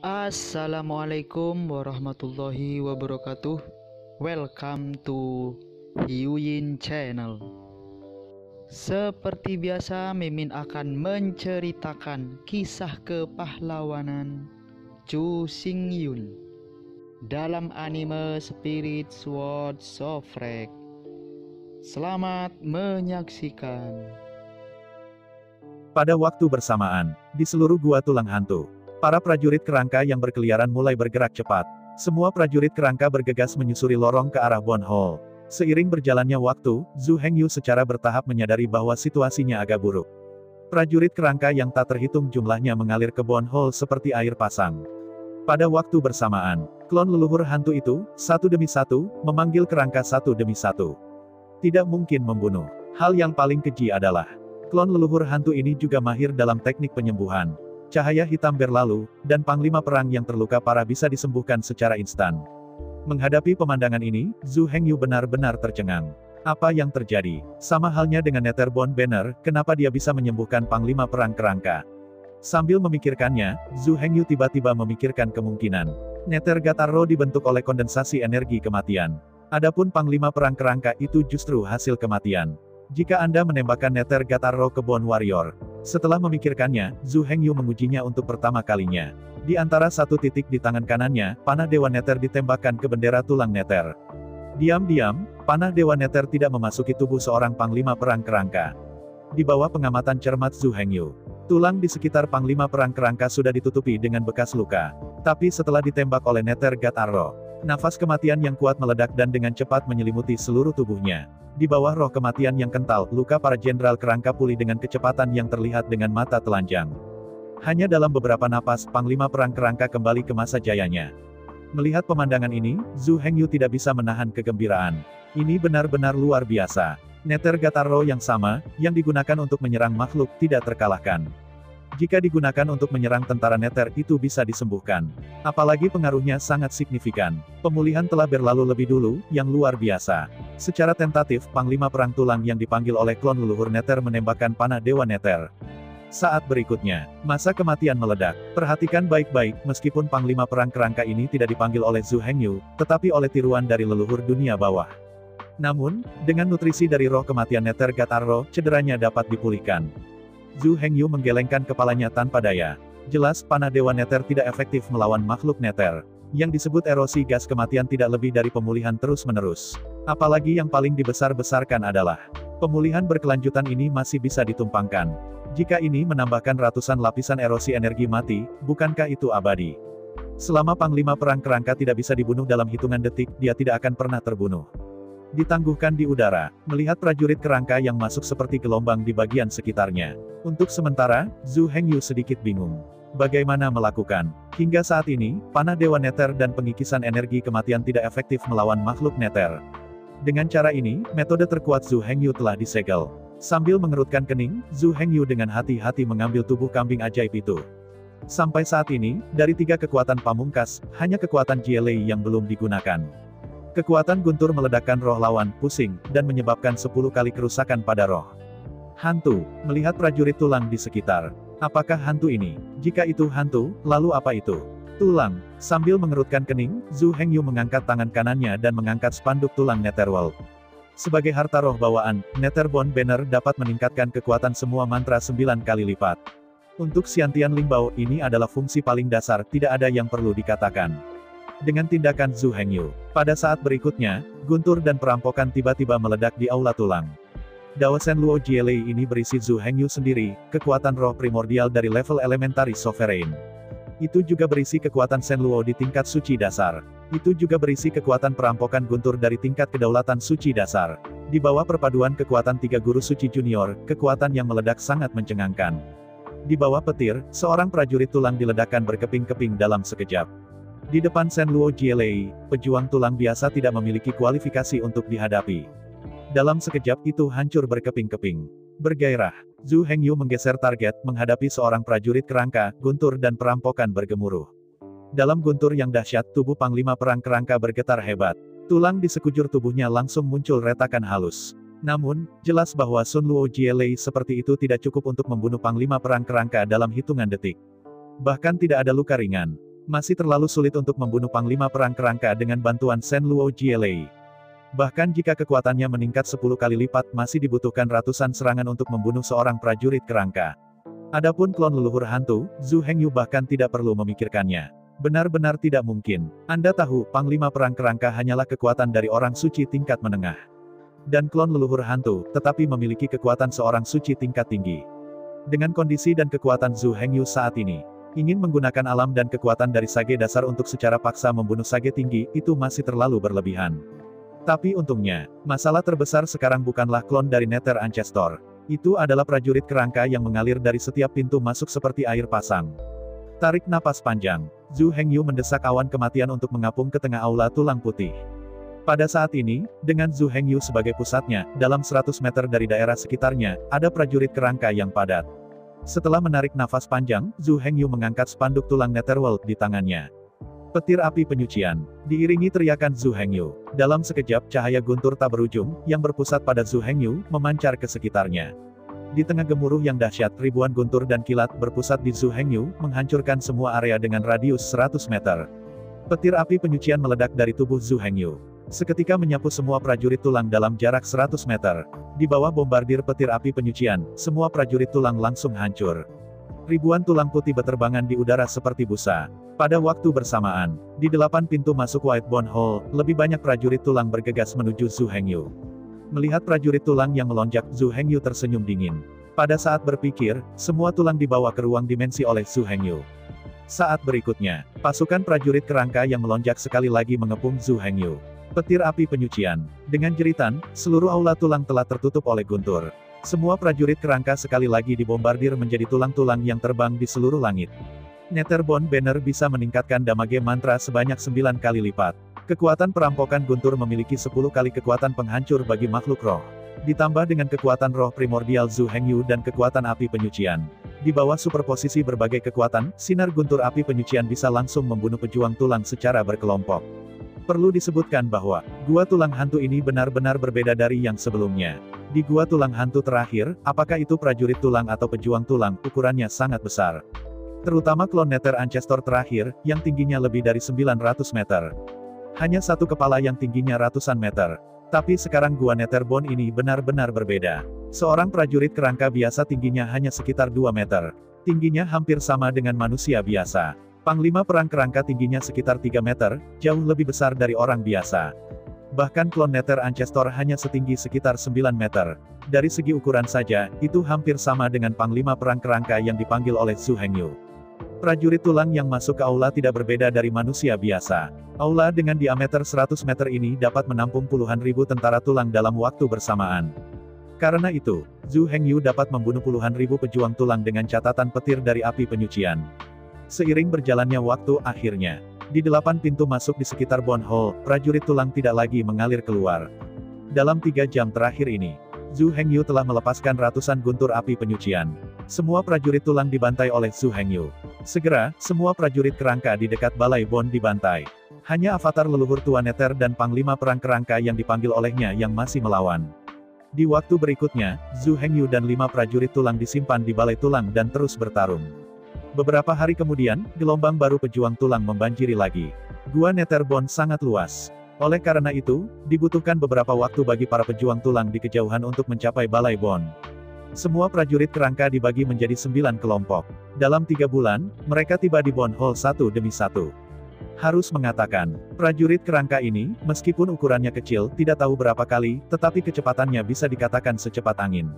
Assalamualaikum warahmatullahi wabarakatuh. Welcome to Hyuyin Channel. Seperti biasa, Mimin akan menceritakan kisah kepahlawanan Chu Xingyun dalam anime Spirit Sword Shofrek. Selamat menyaksikan. Pada waktu bersamaan, di seluruh gua tulang hantu, para prajurit kerangka yang berkeliaran mulai bergerak cepat. Semua prajurit kerangka bergegas menyusuri lorong ke arah Bone Hall. Seiring berjalannya waktu, Zhu Hengyu secara bertahap menyadari bahwa situasinya agak buruk. Prajurit kerangka yang tak terhitung jumlahnya mengalir ke Bone Hall seperti air pasang. Pada waktu bersamaan, klon leluhur hantu itu, satu demi satu, memanggil kerangka satu demi satu. Tidak mungkin membunuh. Hal yang paling keji adalah, klon leluhur hantu ini juga mahir dalam teknik penyembuhan. Cahaya hitam berlalu, dan panglima perang yang terluka parah bisa disembuhkan secara instan. Menghadapi pemandangan ini, Zhu Hengyu benar-benar tercengang. Apa yang terjadi? Sama halnya dengan Netherbone Banner, kenapa dia bisa menyembuhkan panglima perang kerangka? Sambil memikirkannya, Zhu Hengyu tiba-tiba memikirkan kemungkinan Nethergat Arrow dibentuk oleh kondensasi energi kematian. Adapun panglima perang kerangka itu justru hasil kematian. Jika Anda menembakkan Nethergat Arrow ke Bone Warrior. Setelah memikirkannya, Zhu Hengyu mengujinya untuk pertama kalinya. Di antara satu titik di tangan kanannya, panah Dewa Nether ditembakkan ke bendera tulang Nether. Diam-diam, panah Dewa Nether tidak memasuki tubuh seorang panglima perang kerangka. Di bawah pengamatan cermat Zhu Hengyu, tulang di sekitar panglima perang kerangka sudah ditutupi dengan bekas luka. Tapi setelah ditembak oleh Nethergat Arrow, nafas kematian yang kuat meledak dan dengan cepat menyelimuti seluruh tubuhnya. Di bawah roh kematian yang kental, luka para jenderal kerangka pulih dengan kecepatan yang terlihat dengan mata telanjang. Hanya dalam beberapa napas, panglima perang kerangka kembali ke masa jayanya. Melihat pemandangan ini, Zhu Hengyu tidak bisa menahan kegembiraan. Ini benar-benar luar biasa. Nethergat Arrow yang sama, yang digunakan untuk menyerang makhluk, tidak terkalahkan. Jika digunakan untuk menyerang tentara Nether itu bisa disembuhkan. Apalagi pengaruhnya sangat signifikan. Pemulihan telah berlalu lebih dulu, yang luar biasa. Secara tentatif, panglima perang tulang yang dipanggil oleh klon leluhur Nether menembakkan panah Dewa Nether. Saat berikutnya, masa kematian meledak. Perhatikan baik-baik, meskipun panglima perang kerangka ini tidak dipanggil oleh Zhu Hengyu, tetapi oleh tiruan dari leluhur dunia bawah. Namun, dengan nutrisi dari roh kematian Nethergat Arrow, cederanya dapat dipulihkan. Zhu Hengyu menggelengkan kepalanya tanpa daya. Jelas, panah Dewa Nether tidak efektif melawan makhluk Nether. Yang disebut erosi gas kematian tidak lebih dari pemulihan terus-menerus. Apalagi yang paling dibesar-besarkan adalah, pemulihan berkelanjutan ini masih bisa ditumpangkan. Jika ini menambahkan ratusan lapisan erosi energi mati, bukankah itu abadi? Selama panglima perang kerangka tidak bisa dibunuh dalam hitungan detik, dia tidak akan pernah terbunuh. Ditangguhkan di udara, melihat prajurit kerangka yang masuk seperti gelombang di bagian sekitarnya. Untuk sementara, Zhu Hengyu sedikit bingung. Bagaimana melakukan? Hingga saat ini, panah Dewa Nether dan pengikisan energi kematian tidak efektif melawan makhluk Nether. Dengan cara ini, metode terkuat Zhu Hengyu telah disegel. Sambil mengerutkan kening, Zhu Hengyu dengan hati-hati mengambil tubuh kambing ajaib itu. Sampai saat ini, dari 3 kekuatan pamungkas, hanya kekuatan Jielei yang belum digunakan. Kekuatan guntur meledakkan roh lawan, pusing, dan menyebabkan 10 kali kerusakan pada roh. Hantu, melihat prajurit tulang di sekitar. Apakah hantu ini? Jika itu hantu, lalu apa itu? Tulang. Sambil mengerutkan kening, Zhu Hengyu mengangkat tangan kanannya dan mengangkat spanduk tulang Netherworld. Sebagai harta roh bawaan, Netherbone Banner dapat meningkatkan kekuatan semua mantra 9 kali lipat. Untuk Xiantian Lingbao, ini adalah fungsi paling dasar, tidak ada yang perlu dikatakan. Dengan tindakan Zhu Hengyu, pada saat berikutnya, guntur dan perampokan tiba-tiba meledak di aula tulang. Dao Shenluo Jielei ini berisi Zhu Hengyu sendiri, kekuatan roh primordial dari level elementary sovereign. Itu juga berisi kekuatan Shenluo di tingkat suci dasar. Itu juga berisi kekuatan perampokan guntur dari tingkat kedaulatan suci dasar. Di bawah perpaduan kekuatan 3 guru suci junior, kekuatan yang meledak sangat mencengangkan. Di bawah petir, seorang prajurit tulang diledakkan berkeping-keping dalam sekejap. Di depan Shenluo Jielei, pejuang tulang biasa tidak memiliki kualifikasi untuk dihadapi. Dalam sekejap itu hancur berkeping-keping. Bergairah, Zhu Hengyu menggeser target, menghadapi seorang prajurit kerangka, guntur dan perampokan bergemuruh. Dalam guntur yang dahsyat, tubuh panglima perang kerangka bergetar hebat. Tulang di sekujur tubuhnya langsung muncul retakan halus. Namun, jelas bahwa Sun Luo Jielei seperti itu tidak cukup untuk membunuh panglima perang kerangka dalam hitungan detik. Bahkan tidak ada luka ringan. Masih terlalu sulit untuk membunuh Panglima Perang Kerangka dengan bantuan Shen Luo Jielei. Bahkan jika kekuatannya meningkat 10 kali lipat, masih dibutuhkan ratusan serangan untuk membunuh seorang prajurit kerangka. Adapun klon leluhur hantu, Zhu Hengyu bahkan tidak perlu memikirkannya. Benar-benar tidak mungkin. Anda tahu, Panglima Perang Kerangka hanyalah kekuatan dari orang suci tingkat menengah. Dan klon leluhur hantu, tetapi memiliki kekuatan seorang suci tingkat tinggi. Dengan kondisi dan kekuatan Zhu Hengyu saat ini, ingin menggunakan alam dan kekuatan dari sage dasar untuk secara paksa membunuh sage tinggi, itu masih terlalu berlebihan. Tapi untungnya, masalah terbesar sekarang bukanlah klon dari Nether Ancestor. Itu adalah prajurit kerangka yang mengalir dari setiap pintu masuk seperti air pasang. Tarik napas panjang, Zhu Hengyu mendesak awan kematian untuk mengapung ke tengah aula tulang putih. Pada saat ini, dengan Zhu Hengyu sebagai pusatnya, dalam 100 meter dari daerah sekitarnya, ada prajurit kerangka yang padat. Setelah menarik nafas panjang, Zhu Hengyu mengangkat spanduk tulang Netherworld di tangannya. Petir api penyucian. Diiringi teriakan Zhu Hengyu. Dalam sekejap, cahaya guntur tak berujung, yang berpusat pada Zhu Hengyu, memancar ke sekitarnya. Di tengah gemuruh yang dahsyat, ribuan guntur dan kilat berpusat di Zhu Hengyu, menghancurkan semua area dengan radius 100 meter. Petir api penyucian meledak dari tubuh Zhu Hengyu. Seketika menyapu semua prajurit tulang dalam jarak 100 meter. Di bawah bombardir petir api penyucian, semua prajurit tulang langsung hancur. Ribuan tulang putih beterbangan di udara seperti busa. Pada waktu bersamaan, di 8 pintu masuk White Bone Hall, lebih banyak prajurit tulang bergegas menuju Zhu Hengyu. Melihat prajurit tulang yang melonjak, Zhu Hengyu tersenyum dingin. Pada saat berpikir, semua tulang dibawa ke ruang dimensi oleh Zhu Hengyu. Saat berikutnya, pasukan prajurit kerangka yang melonjak sekali lagi mengepung Zhu Hengyu. Petir api penyucian. Dengan jeritan, seluruh aula tulang telah tertutup oleh guntur. Semua prajurit kerangka sekali lagi dibombardir menjadi tulang-tulang yang terbang di seluruh langit. Netherbone Banner bisa meningkatkan damage mantra sebanyak 9 kali lipat. Kekuatan perampokan guntur memiliki 10 kali kekuatan penghancur bagi makhluk roh. Ditambah dengan kekuatan roh primordial Zhu Hengyu dan kekuatan api penyucian. Di bawah superposisi berbagai kekuatan, sinar guntur api penyucian bisa langsung membunuh pejuang tulang secara berkelompok. Perlu disebutkan bahwa, gua tulang hantu ini benar-benar berbeda dari yang sebelumnya. Di gua tulang hantu terakhir, apakah itu prajurit tulang atau pejuang tulang, ukurannya sangat besar. Terutama klon Nether Ancestor terakhir, yang tingginya lebih dari 900 meter. Hanya satu kepala yang tingginya ratusan meter. Tapi sekarang gua Netherbone ini benar-benar berbeda. Seorang prajurit kerangka biasa tingginya hanya sekitar 2 meter. Tingginya hampir sama dengan manusia biasa. Panglima Perang Kerangka tingginya sekitar 3 meter, jauh lebih besar dari orang biasa. Bahkan klon Nether Ancestor hanya setinggi sekitar 9 meter. Dari segi ukuran saja, itu hampir sama dengan Panglima Perang Kerangka yang dipanggil oleh Zhu Hengyu. Prajurit tulang yang masuk ke aula tidak berbeda dari manusia biasa. Aula dengan diameter 100 meter ini dapat menampung puluhan ribu tentara tulang dalam waktu bersamaan. Karena itu, Zhu Hengyu dapat membunuh puluhan ribu pejuang tulang dengan catatan petir dari api penyucian. Seiring berjalannya waktu, akhirnya, di 8 pintu masuk di sekitar Bone Hall, prajurit tulang tidak lagi mengalir keluar. Dalam 3 jam terakhir ini, Zhu Hengyu telah melepaskan ratusan guntur api penyucian. Semua prajurit tulang dibantai oleh Zhu Hengyu. Segera, semua prajurit kerangka di dekat Balai Bone dibantai. Hanya avatar leluhur tua Nether dan Panglima Perang Kerangka yang dipanggil olehnya yang masih melawan. Di waktu berikutnya, Zhu Hengyu dan 5 prajurit tulang disimpan di Balai Tulang dan terus bertarung. Beberapa hari kemudian, gelombang baru pejuang tulang membanjiri lagi. Gua Netherbone sangat luas. Oleh karena itu, dibutuhkan beberapa waktu bagi para pejuang tulang di kejauhan untuk mencapai Balai Bone. Semua prajurit kerangka dibagi menjadi 9 kelompok. Dalam 3 bulan, mereka tiba di Bone Hall satu demi satu. Harus mengatakan, prajurit kerangka ini, meskipun ukurannya kecil, tidak tahu berapa kali, tetapi kecepatannya bisa dikatakan secepat angin.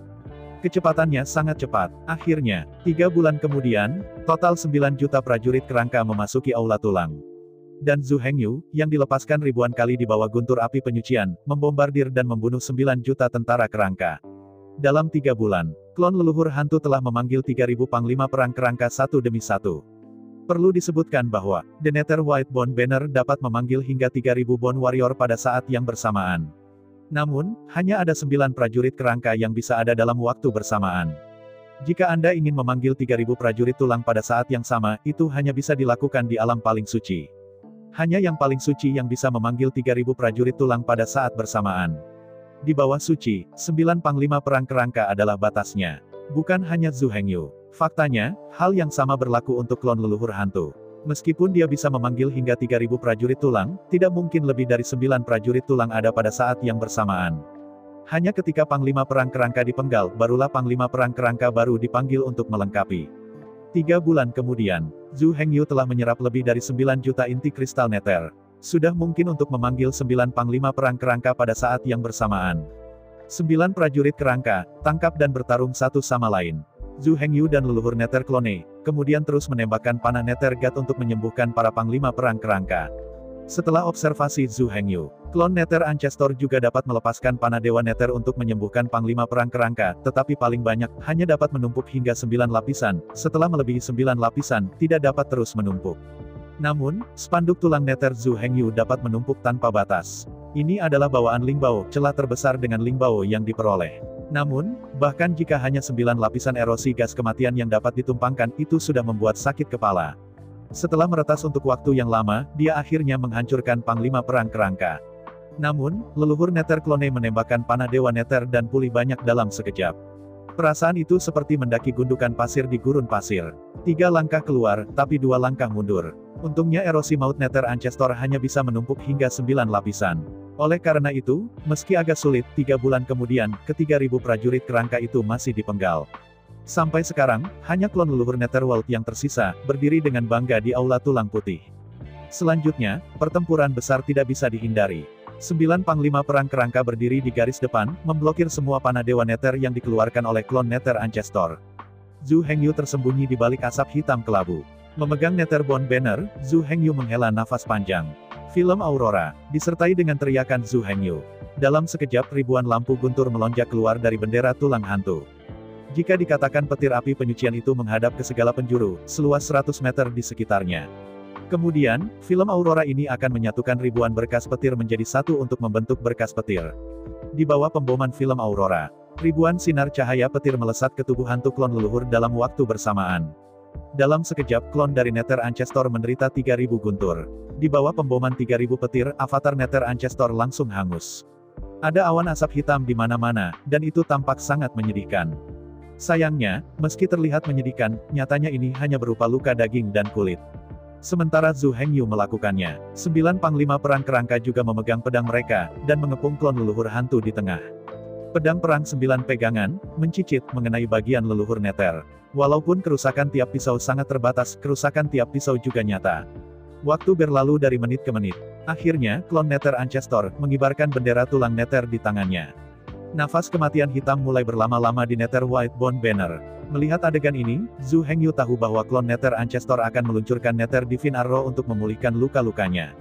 Kecepatannya sangat cepat. Akhirnya, 3 bulan kemudian, total 9 juta prajurit kerangka memasuki aula tulang. Dan Zhu Hengyu, yang dilepaskan ribuan kali di bawah guntur api penyucian, membombardir dan membunuh 9 juta tentara kerangka. Dalam 3 bulan, klon leluhur hantu telah memanggil 3.000 panglima perang kerangka satu demi satu. Perlu disebutkan bahwa, The Nether White Bone Banner dapat memanggil hingga 3.000 Bone Warrior pada saat yang bersamaan. Namun, hanya ada 9 prajurit kerangka yang bisa ada dalam waktu bersamaan. Jika Anda ingin memanggil 3.000 prajurit tulang pada saat yang sama, itu hanya bisa dilakukan di alam paling suci. Hanya yang paling suci yang bisa memanggil 3.000 prajurit tulang pada saat bersamaan. Di bawah suci, 9 panglima perang kerangka adalah batasnya. Bukan hanya Zhu Hengyu. Faktanya, hal yang sama berlaku untuk klon leluhur hantu. Meskipun dia bisa memanggil hingga 3.000 prajurit tulang, tidak mungkin lebih dari 9 prajurit tulang ada pada saat yang bersamaan. Hanya ketika Panglima Perang Kerangka dipenggal, barulah Panglima Perang Kerangka baru dipanggil untuk melengkapi. 3 bulan kemudian, Zhu Hengyu telah menyerap lebih dari 9 juta inti kristal nether. Sudah mungkin untuk memanggil 9 Panglima Perang Kerangka pada saat yang bersamaan. 9 prajurit kerangka, tangkap dan bertarung satu sama lain. Zhu Hengyu dan leluhur nether Clone, kemudian terus menembakkan panah nether God untuk menyembuhkan para Panglima Perang Kerangka. Setelah observasi Zhu Hengyu, klon Nether Ancestor juga dapat melepaskan panah Dewa Nether untuk menyembuhkan Panglima Perang Kerangka, tetapi paling banyak, hanya dapat menumpuk hingga 9 lapisan, setelah melebihi 9 lapisan, tidak dapat terus menumpuk. Namun, spanduk tulang Nether Zhu Hengyu dapat menumpuk tanpa batas. Ini adalah bawaan Lingbao, celah terbesar dengan Lingbao yang diperoleh. Namun, bahkan jika hanya 9 lapisan erosi gas kematian yang dapat ditumpangkan, itu sudah membuat sakit kepala. Setelah meretas untuk waktu yang lama, dia akhirnya menghancurkan Panglima Perang Kerangka. Namun, leluhur Nether Clone menembakkan panah Dewa Nether dan pulih banyak dalam sekejap. Perasaan itu seperti mendaki gundukan pasir di gurun pasir. 3 langkah keluar, tapi 2 langkah mundur. Untungnya erosi maut Nether Ancestor hanya bisa menumpuk hingga 9 lapisan. Oleh karena itu, meski agak sulit, 3 bulan kemudian, ke-3.000 prajurit kerangka itu masih dipenggal. Sampai sekarang, hanya klon leluhur Netherworld yang tersisa, berdiri dengan bangga di Aula Tulang Putih. Selanjutnya, pertempuran besar tidak bisa dihindari. 9 Panglima Perang Kerangka berdiri di garis depan, memblokir semua panah Dewa Nether yang dikeluarkan oleh klon Nether Ancestor. Zhu Hengyu tersembunyi di balik asap hitam kelabu. Memegang Netherbone Banner, Zhu Hengyu menghela nafas panjang. Film Aurora, disertai dengan teriakan Zhu Hengyu. Dalam sekejap ribuan lampu guntur melonjak keluar dari bendera tulang hantu. Jika dikatakan petir api penyucian itu menghadap ke segala penjuru, seluas 100 meter di sekitarnya. Kemudian, film Aurora ini akan menyatukan ribuan berkas petir menjadi satu untuk membentuk berkas petir. Di bawah pemboman film Aurora, ribuan sinar cahaya petir melesat ke tubuh hantu klon leluhur dalam waktu bersamaan. Dalam sekejap klon dari Nether Ancestor menderita 3.000 guntur. Di bawah pemboman 3.000 petir, avatar Nether Ancestor langsung hangus. Ada awan asap hitam di mana-mana, dan itu tampak sangat menyedihkan. Sayangnya, meski terlihat menyedihkan, nyatanya ini hanya berupa luka daging dan kulit. Sementara Zhu Hengyu melakukannya, 9 Panglima Perang Kerangka juga memegang pedang mereka, dan mengepung klon leluhur hantu di tengah. Pedang perang 9 pegangan, mencicit, mengenai bagian leluhur Nether. Walaupun kerusakan tiap pisau sangat terbatas, kerusakan tiap pisau juga nyata. Waktu berlalu dari menit ke menit. Akhirnya, klon Nether Ancestor, mengibarkan bendera tulang Nether di tangannya. Nafas kematian hitam mulai berlama-lama di Nether Whitebone Banner. Melihat adegan ini, Zhu Hengyu tahu bahwa klon Nether Ancestor akan meluncurkan Nether Divine Arrow untuk memulihkan luka-lukanya.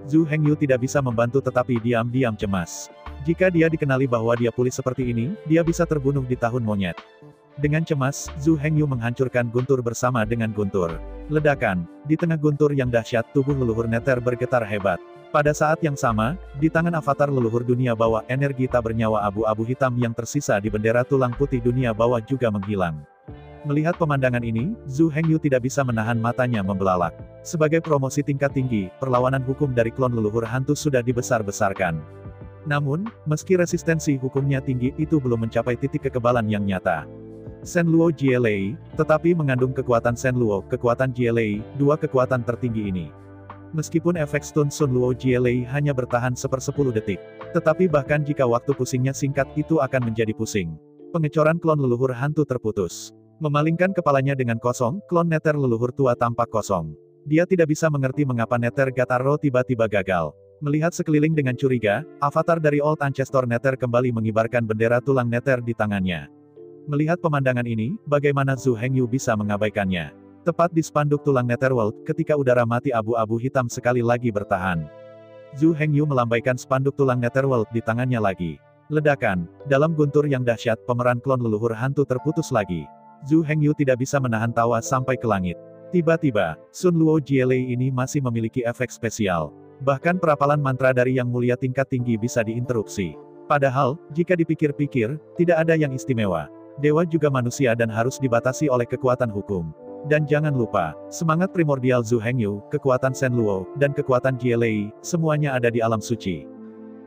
Zhu Hengyu tidak bisa membantu tetapi diam-diam cemas. Jika dia dikenali bahwa dia pulih seperti ini, dia bisa terbunuh di tahun monyet. Dengan cemas, Zhu Hengyu menghancurkan guntur bersama dengan guntur. Ledakan. Di tengah guntur yang dahsyat, tubuh leluhur Nether bergetar hebat. Pada saat yang sama, di tangan avatar leluhur dunia bawah, energi tak bernyawa abu-abu hitam yang tersisa di bendera tulang putih dunia bawah juga menghilang. Melihat pemandangan ini, Zhu Hengyu tidak bisa menahan matanya membelalak. Sebagai promosi tingkat tinggi, perlawanan hukum dari klon leluhur hantu sudah dibesar-besarkan. Namun, meski resistensi hukumnya tinggi, itu belum mencapai titik kekebalan yang nyata. Shenluo Jielei, tetapi mengandung kekuatan Shenluo, kekuatan Jielei, 2 kekuatan tertinggi ini. Meskipun efek stun Sun Luo Jielei hanya bertahan 1/10 detik. Tetapi bahkan jika waktu pusingnya singkat, itu akan menjadi pusing. Pengecoran klon leluhur hantu terputus. Memalingkan kepalanya dengan kosong, klon Nether leluhur tua tampak kosong. Dia tidak bisa mengerti mengapa Nether God Arrow tiba-tiba gagal. Melihat sekeliling dengan curiga, avatar dari Old Ancestor Nether kembali mengibarkan bendera tulang Nether di tangannya. Melihat pemandangan ini, bagaimana Zhu Hengyu bisa mengabaikannya? Tepat di spanduk tulang Netherworld, ketika udara mati abu-abu hitam sekali lagi bertahan. Zhu Hengyu melambaikan spanduk tulang Netherworld di tangannya lagi. Ledakan. Dalam guntur yang dahsyat, pemeran klon leluhur hantu terputus lagi. Zhu Hengyu tidak bisa menahan tawa sampai ke langit. Tiba-tiba, Sun Luo Jielei ini masih memiliki efek spesial. Bahkan perapalan mantra dari yang mulia tingkat tinggi bisa diinterupsi. Padahal, jika dipikir-pikir, tidak ada yang istimewa. Dewa juga manusia dan harus dibatasi oleh kekuatan hukum. Dan jangan lupa, semangat primordial Zhu Hengyu, kekuatan Shenluo, dan kekuatan Jielei, semuanya ada di alam suci.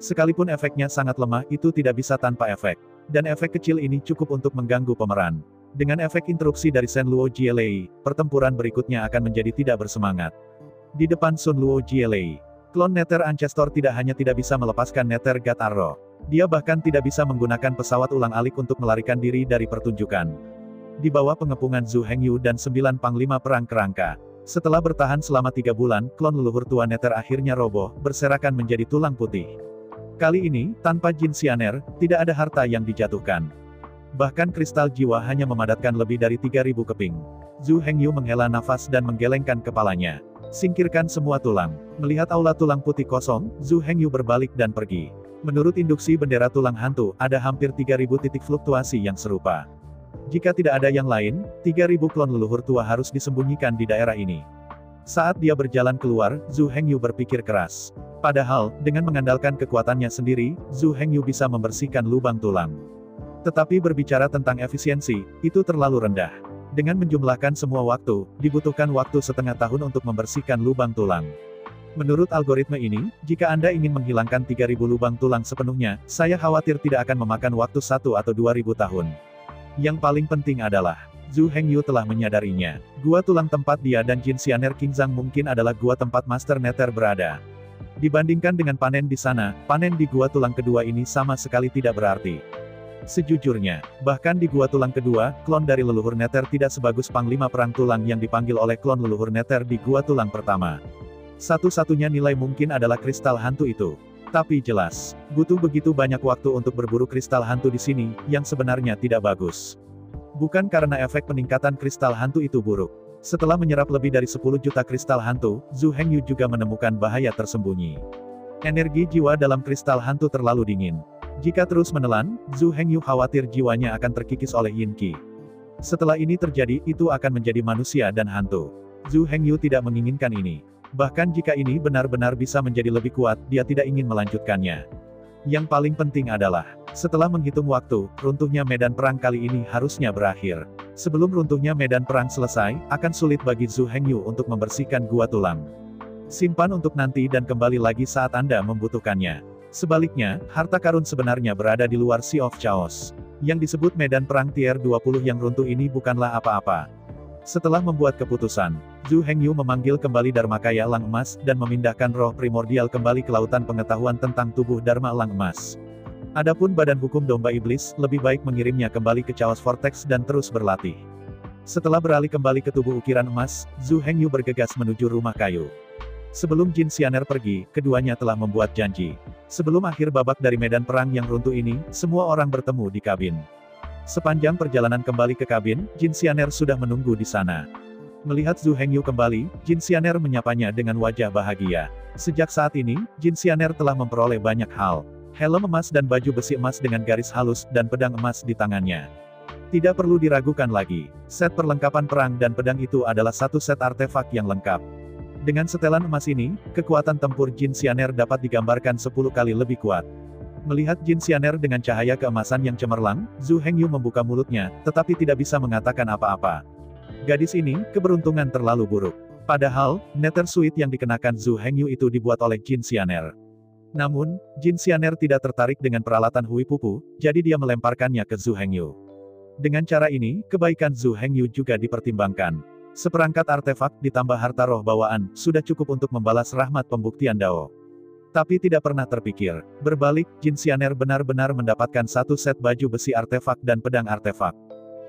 Sekalipun efeknya sangat lemah, itu tidak bisa tanpa efek. Dan efek kecil ini cukup untuk mengganggu pemeran. Dengan efek interupsi dari Shen Luo Jielei, pertempuran berikutnya akan menjadi tidak bersemangat. Di depan Sun Luo Jielei, klon Nether Ancestor tidak hanya tidak bisa melepaskan Nether God Arrow, dia bahkan tidak bisa menggunakan pesawat ulang-alik untuk melarikan diri dari pertunjukan. Di bawah pengepungan Zhu Hengyu dan 9 panglima perang kerangka, setelah bertahan selama 3 bulan, klon leluhur tua Nether akhirnya roboh, berserakan menjadi tulang putih. Kali ini, tanpa Jin Xianer, tidak ada harta yang dijatuhkan. Bahkan kristal jiwa hanya memadatkan lebih dari 3.000 keping. Zhu Hengyu menghela nafas dan menggelengkan kepalanya. Singkirkan semua tulang. Melihat aula tulang putih kosong, Zhu Hengyu berbalik dan pergi. Menurut induksi bendera tulang hantu, ada hampir 3.000 titik fluktuasi yang serupa. Jika tidak ada yang lain, 3.000 klon leluhur tua harus disembunyikan di daerah ini. Saat dia berjalan keluar, Zhu Hengyu berpikir keras. Padahal, dengan mengandalkan kekuatannya sendiri, Zhu Hengyu bisa membersihkan lubang tulang. Tetapi berbicara tentang efisiensi, itu terlalu rendah. Dengan menjumlahkan semua waktu, dibutuhkan waktu setengah tahun untuk membersihkan lubang tulang. Menurut algoritma ini, jika Anda ingin menghilangkan 3.000 lubang tulang sepenuhnya, saya khawatir tidak akan memakan waktu 1 atau 2.000 tahun. Yang paling penting adalah, Zhu Hengyu telah menyadarinya. Gua tulang tempat dia dan Jin Xianer Qingzhang mungkin adalah gua tempat Master Nether berada. Dibandingkan dengan panen di sana, panen di gua tulang kedua ini sama sekali tidak berarti. Sejujurnya, bahkan di gua tulang kedua, klon dari leluhur Nether tidak sebagus panglima perang tulang yang dipanggil oleh klon leluhur Nether di gua tulang pertama. Satu-satunya nilai mungkin adalah kristal hantu itu. Tapi jelas, butuh begitu banyak waktu untuk berburu kristal hantu di sini, yang sebenarnya tidak bagus. Bukan karena efek peningkatan kristal hantu itu buruk. Setelah menyerap lebih dari 10 juta kristal hantu, Zhu Hengyu juga menemukan bahaya tersembunyi. Energi jiwa dalam kristal hantu terlalu dingin. Jika terus menelan, Zhu Hengyu khawatir jiwanya akan terkikis oleh Yin Qi. Setelah ini terjadi, itu akan menjadi manusia dan hantu. Zhu Hengyu tidak menginginkan ini. Bahkan jika ini benar-benar bisa menjadi lebih kuat, dia tidak ingin melanjutkannya. Yang paling penting adalah, setelah menghitung waktu, runtuhnya medan perang kali ini harusnya berakhir. Sebelum runtuhnya medan perang selesai, akan sulit bagi Zhu Hengyu untuk membersihkan gua tulang. Simpan untuk nanti dan kembali lagi saat Anda membutuhkannya. Sebaliknya, harta karun sebenarnya berada di luar Sea of Chaos. Yang disebut medan perang tier 20 yang runtuh ini bukanlah apa-apa. Setelah membuat keputusan, Zhu Hengyu memanggil kembali Dharmakaya Elang Emas dan memindahkan roh primordial kembali ke lautan pengetahuan tentang tubuh Dharma Elang Emas. Adapun Badan Hukum Domba Iblis, lebih baik mengirimnya kembali ke Chaos Vortex dan terus berlatih. Setelah beralih kembali ke tubuh ukiran emas, Zhu Hengyu bergegas menuju rumah kayu. Sebelum Jin Xianer pergi, keduanya telah membuat janji. Sebelum akhir babak dari medan perang yang runtuh ini, semua orang bertemu di kabin. Sepanjang perjalanan kembali ke kabin, Jin Xianer sudah menunggu di sana. Melihat Zhu Hengyu kembali, Jin Xianer menyapanya dengan wajah bahagia. Sejak saat ini, Jin Xianer telah memperoleh banyak hal. Helm emas dan baju besi emas dengan garis halus dan pedang emas di tangannya. Tidak perlu diragukan lagi, set perlengkapan perang dan pedang itu adalah satu set artefak yang lengkap. Dengan setelan emas ini, kekuatan tempur Jin Xianer dapat digambarkan 10 kali lebih kuat. Melihat Jin Xianer dengan cahaya keemasan yang cemerlang, Zhu Hengyu membuka mulutnya, tetapi tidak bisa mengatakan apa-apa. Gadis ini, keberuntungan terlalu buruk. Padahal, Nether Suit yang dikenakan Zhu Hengyu itu dibuat oleh Jin Xianer. Namun, Jin Xianer tidak tertarik dengan peralatan Hui Pupu, jadi dia melemparkannya ke Zhu Hengyu. Dengan cara ini, kebaikan Zhu Hengyu juga dipertimbangkan. Seperangkat artefak ditambah harta roh bawaan, sudah cukup untuk membalas rahmat pembuktian Dao. Tapi tidak pernah terpikir, berbalik, Jin Xianer benar-benar mendapatkan satu set baju besi artefak dan pedang artefak.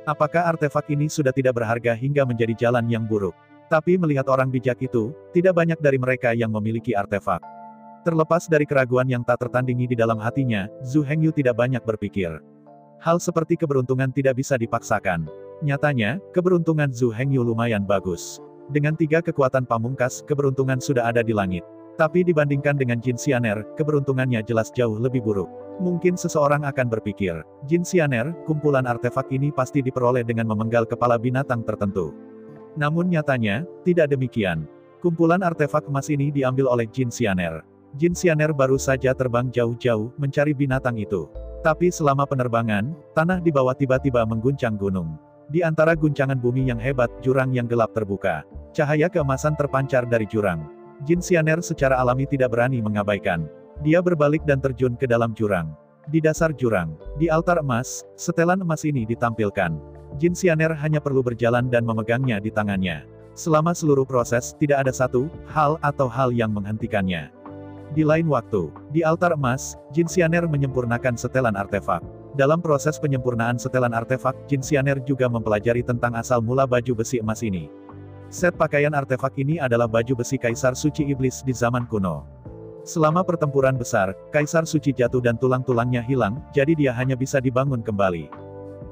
Apakah artefak ini sudah tidak berharga hingga menjadi jalan yang buruk? Tapi melihat orang bijak itu, tidak banyak dari mereka yang memiliki artefak. Terlepas dari keraguan yang tak tertandingi di dalam hatinya, Zhu Hengyu tidak banyak berpikir. Hal seperti keberuntungan tidak bisa dipaksakan. Nyatanya, keberuntungan Zhu Hengyu lumayan bagus. Dengan 3 kekuatan pamungkas, keberuntungan sudah ada di langit. Tapi dibandingkan dengan Jin Xianer, keberuntungannya jelas jauh lebih buruk. Mungkin seseorang akan berpikir, Jin Xianer, kumpulan artefak ini pasti diperoleh dengan memenggal kepala binatang tertentu. Namun nyatanya, tidak demikian. Kumpulan artefak emas ini diambil oleh Jin Xianer. Jin Xianer baru saja terbang jauh-jauh, mencari binatang itu. Tapi selama penerbangan, tanah di bawah tiba-tiba mengguncang gunung. Di antara guncangan bumi yang hebat, jurang yang gelap terbuka. Cahaya keemasan terpancar dari jurang. Jin Xianer secara alami tidak berani mengabaikan. Dia berbalik dan terjun ke dalam jurang. Di dasar jurang, di altar emas, setelan emas ini ditampilkan. Jin Xianer hanya perlu berjalan dan memegangnya di tangannya. Selama seluruh proses, tidak ada satu hal atau hal yang menghentikannya. Di lain waktu, di altar emas, Jin Xianer menyempurnakan setelan artefak. Dalam proses penyempurnaan setelan artefak, Jin Xianer juga mempelajari tentang asal mula baju besi emas ini. Set pakaian artefak ini adalah baju besi Kaisar Suci Iblis di zaman kuno. Selama pertempuran besar, Kaisar Suci jatuh dan tulang-tulangnya hilang, jadi dia hanya bisa dibangun kembali.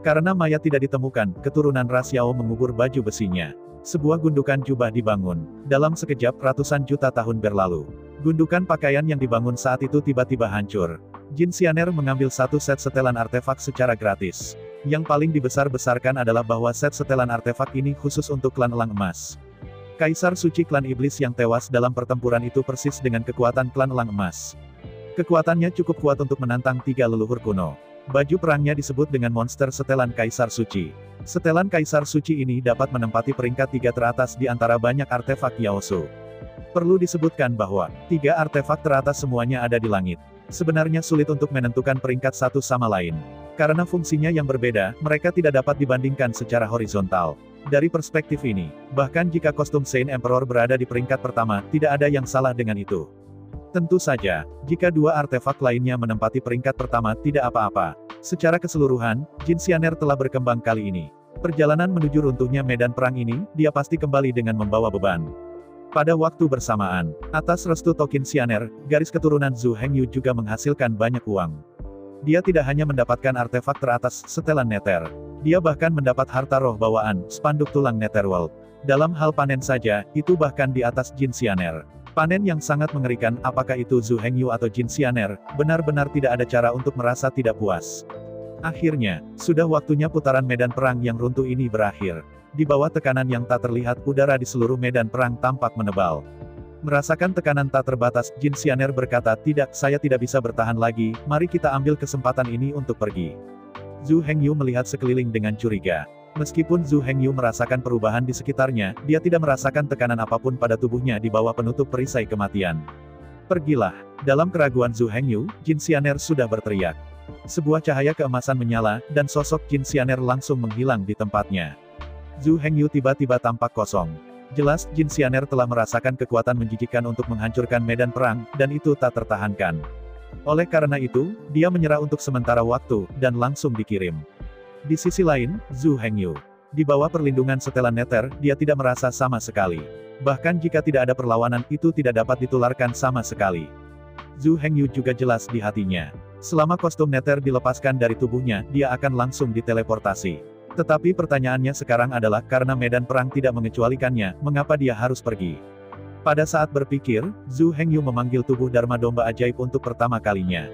Karena mayat tidak ditemukan, keturunan ras Yao mengubur baju besinya. Sebuah gundukan jubah dibangun. Dalam sekejap ratusan juta tahun berlalu. Gundukan pakaian yang dibangun saat itu tiba-tiba hancur. Jin Xianer mengambil satu set setelan artefak secara gratis. Yang paling dibesar-besarkan adalah bahwa set setelan artefak ini khusus untuk klan Elang Emas. Kaisar Suci klan Iblis yang tewas dalam pertempuran itu persis dengan kekuatan klan Elang Emas. Kekuatannya cukup kuat untuk menantang 3 leluhur kuno. Baju perangnya disebut dengan monster setelan Kaisar Suci. Setelan Kaisar Suci ini dapat menempati peringkat 3 teratas di antara banyak artefak Yaosu. Perlu disebutkan bahwa 3 artefak teratas semuanya ada di langit. Sebenarnya sulit untuk menentukan peringkat satu sama lain. Karena fungsinya yang berbeda, mereka tidak dapat dibandingkan secara horizontal. Dari perspektif ini, bahkan jika kostum Saint Emperor berada di peringkat pertama, tidak ada yang salah dengan itu. Tentu saja, jika 2 artefak lainnya menempati peringkat pertama tidak apa-apa. Secara keseluruhan, Jin Xianer telah berkembang kali ini. Perjalanan menuju runtuhnya medan perang ini, dia pasti kembali dengan membawa beban. Pada waktu bersamaan, atas restu Tokin Xianer, garis keturunan Zhu Hengyu juga menghasilkan banyak uang. Dia tidak hanya mendapatkan artefak teratas setelan Nether. Dia bahkan mendapat harta roh bawaan, spanduk tulang Netherworld. Dalam hal panen saja, itu bahkan di atas Jin Xianer. Panen yang sangat mengerikan, apakah itu Zhu Hengyu atau Jin Xianer, benar-benar tidak ada cara untuk merasa tidak puas. Akhirnya, sudah waktunya putaran medan perang yang runtuh ini berakhir. Di bawah tekanan yang tak terlihat, udara di seluruh medan perang tampak menebal. Merasakan tekanan tak terbatas, Jin Xianer berkata, "Tidak, saya tidak bisa bertahan lagi, mari kita ambil kesempatan ini untuk pergi." Zhu Hengyu melihat sekeliling dengan curiga. Meskipun Zhu Hengyu merasakan perubahan di sekitarnya, dia tidak merasakan tekanan apapun pada tubuhnya di bawah penutup perisai kematian. "Pergilah." Dalam keraguan Zhu Hengyu, Jin Xianer sudah berteriak. Sebuah cahaya keemasan menyala, dan sosok Jin Xianer langsung menghilang di tempatnya. Zhu Hengyu tiba-tiba tampak kosong. Jelas, Jin Xianer telah merasakan kekuatan menjijikkan untuk menghancurkan medan perang, dan itu tak tertahankan. Oleh karena itu, dia menyerah untuk sementara waktu, dan langsung dikirim. Di sisi lain, Zhu Hengyu. Di bawah perlindungan setelan Nether, dia tidak merasa sama sekali. Bahkan jika tidak ada perlawanan, itu tidak dapat ditularkan sama sekali. Zhu Hengyu juga jelas di hatinya. Selama kostum Nether dilepaskan dari tubuhnya, dia akan langsung diteleportasi. Tetapi pertanyaannya sekarang adalah, karena medan perang tidak mengecualikannya, mengapa dia harus pergi? Pada saat berpikir, Zhu Hengyu memanggil tubuh Dharma Domba Ajaib untuk pertama kalinya.